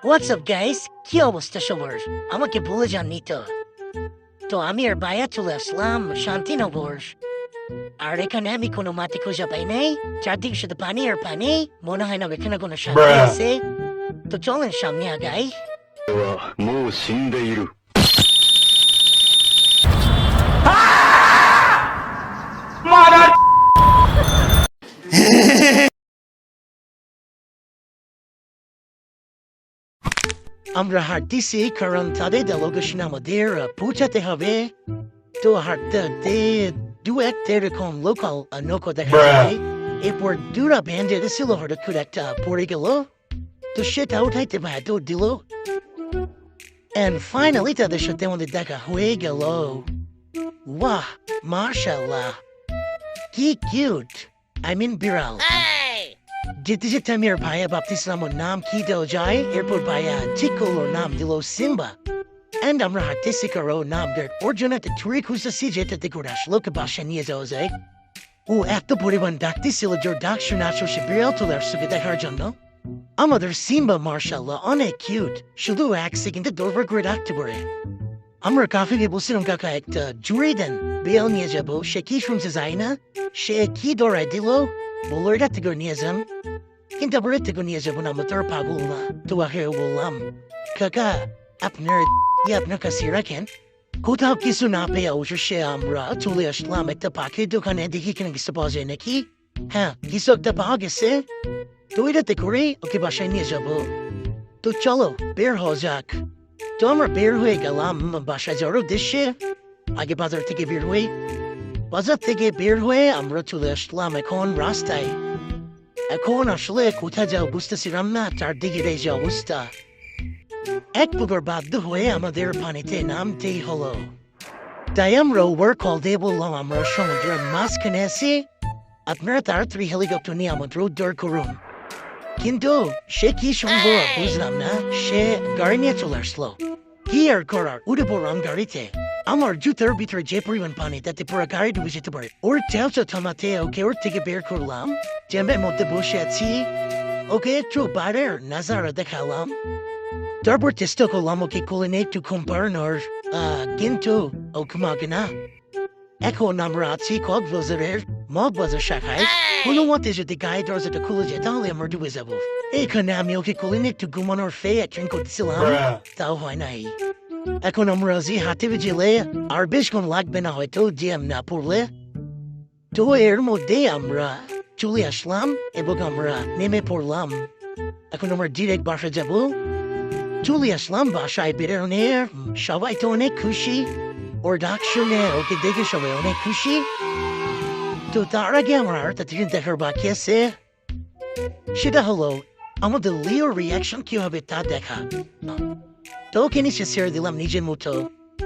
WhatsApp guys, কি অবস্থা সবার? আমাকে ভুলে যাননি তো? তো আমি আর বায়া চলে আসলাম শান্তিনগর। আর এখানে আমি কোনো মাটি খুঁজে পাই নাই। চারদিকে শুধু পানি আর পানি। মনে হয় না এখানে কোনো শান্তি আছে। তো চলেন সামনে আগাই। はもう死んでいる。আমরা হাঁটতেছি কারণ তাদের দেলোকেশন আমাদের পৌঁছাতে হবে। তো হাঁটতে দু একটা এরকম লোকাল নৌকো দেখা যায়। এরপর দুরা ব্যান্ডে ছিল হঠাৎ করে একটা পড়ে গেল। তো সেটা উঠাইতে বাধ্য দিল। And finally তাদের সাথে আমাদের দেখা হয়ে গেল। বাহ, মাশাআল্লাহ, কি কিউট। I mean বিড়াল। যেতে যেতে আমি আর ভাইয়া ভাবতেছিলাম ওর নাম কি দেওয়া যায়। এরপর ভাইয়া ঠিক করলো নাম দিল সিম্বা। And আমরা হাঁটতেছি কারো নাম ওর জন্য একটা টুরি খুঁজতেছি যেটাতে করে আসলো ওকে বাসায় নিয়ে যাওয়া যায়। ও এত পরিমাণ ডাকতেছিল যে ওর ডাক শুনে আসো সে বিড়াল চলে আসছে দেখার জন্য। আমাদের সিম্বা মার্শাল্লাহ অনেক কিউট, শুধু এক সেকেন্ডে দৌড় করে ডাকতে পারে। আমরা কাফিকে বলছিলাম কাকা একটা জুড়ি দেন, বিড়াল নিয়ে যাবো। সে কি শুনতে যায় না, সে কি দৌড়ায় দিল, বললো এটা থেকে নিয়ে যান। কিন্তু আবার থেকে নিয়ে যাবো না, আমরা তোর পাগল না। তো আগে বললাম কাকা আপনার কাছে রাখেন। কোথাও কিছু না পেয়ে অবশ্যই আমরা চলে আসলাম একটা পাখির দোকানে, দেখি কিনা কিছু পাওয়া যায় নাকি। হ্যাঁ, কিছু একটা পাওয়া গেছে। তো এটাতে করে ওকে বাসায় নিয়ে যাব। তো চলো বের হওয়া যাক। তো আমরা বের হয়ে গেলাম বাসায় যাওয়ার উদ্দেশ্যে। আগে বাজার থেকে বের হই। বাজার থেকে বের হয়ে আমরা চলে আসলাম এখন রাস্তায়। এখন আসলে কোথায় যাও বুঝতেছিলাম না, চারদিকে এই যে অবস্থা। এক প্রকার বাধ্য হয়ে আমাদের পানিতে নামতেই হলো। তাই আমরা ওভার কল দিয়ে বললাম আমরা সমুদ্রের মাঝখানে আছি, আপনারা তাড়াতাড়ি হেলিকপ্টার নিয়ে আমাদের উদ্ধার করুন। কিন্তু সে কি সম্ভব বুঝলাম না, সে গাড়ি নিয়ে চলে আসলো। কি আর করার, উঠে পড়লাম গাড়িতে। আমার জুতার ভিতরে যে পরিমাণ পানি তাতে পুরো গাড়ি ডুবে যেতে পারে। ওর টেলটা থামাতে ওকে ওর থেকে বের করলাম। জ্যামের মধ্যে বসে আছি, ওকে একটু বাইরের নাজারা দেখালাম। তারপর চেষ্টা করলাম ওকে কোলে নিয়ে একটু ঘুম পাড়ানোর, কিন্তু ও ঘুমাবে না। এখন আমরা আছি কক্সবাজারের মগবাজার শাখায়। কোনো মতে যদি গায়ে দরজাটা খুলে যায় তাহলে আমরা ডুবে যাবো। এইখানে আমি ওকে কোলে নিয়ে একটু ঘুমানোর ফেয়ে অ্যাক্টিং করতেছিলাম, তাও হয় নাই। এখন আমরা যে হাতে জেলে আর বেশক্ষণ লাগবে না হয়তো জ্যাম না পড়লে। তো এর মধ্যে আমরা চলে আসলাম এবং আমরা নেমে পড়লাম। এখন আমরা ডিরেক্ট বাসায় যাব। চলে আসলাম বাসায় বেরোনে, সবাই তো অনেক খুশি। ওর ডাক শুনে ওকে দেখে সবাই অনেক খুশি। তো তার আগে আমার আর তাদের দেখার বাকি আছে, সেটা হলো আমাদের লিওর রিয়াকশন কি হবে তা দেখা। তো ওকে নিচে ছেড়ে দিলাম নিজের মতো।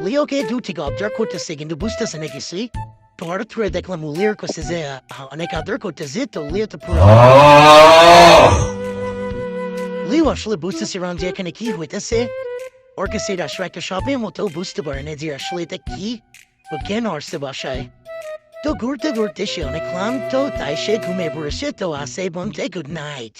লিওকে দূর থেকে অবজার্ভ করতেছে কিন্তু বুঝতেছে না কিছু। তো হঠাৎ করে দেখলাম লিওর কাছে যে অনেক আদর করতেছে। তো লিও তো পুরো লিও আসলে বুঝতেছিলাম যে এখানে কি হইতেছে। ওর কাছে এটা আসলে একটা শপের মতো, বুঝতে পারে না যে আসলে এটা কি ও কেন আসছে বাসায়। তো ঘুরতে ঘুরতে সে অনেক ক্লান্ত, তাই সে ঘুমিয়ে পড়েছে। তো আসে বলতে গুড নাইট।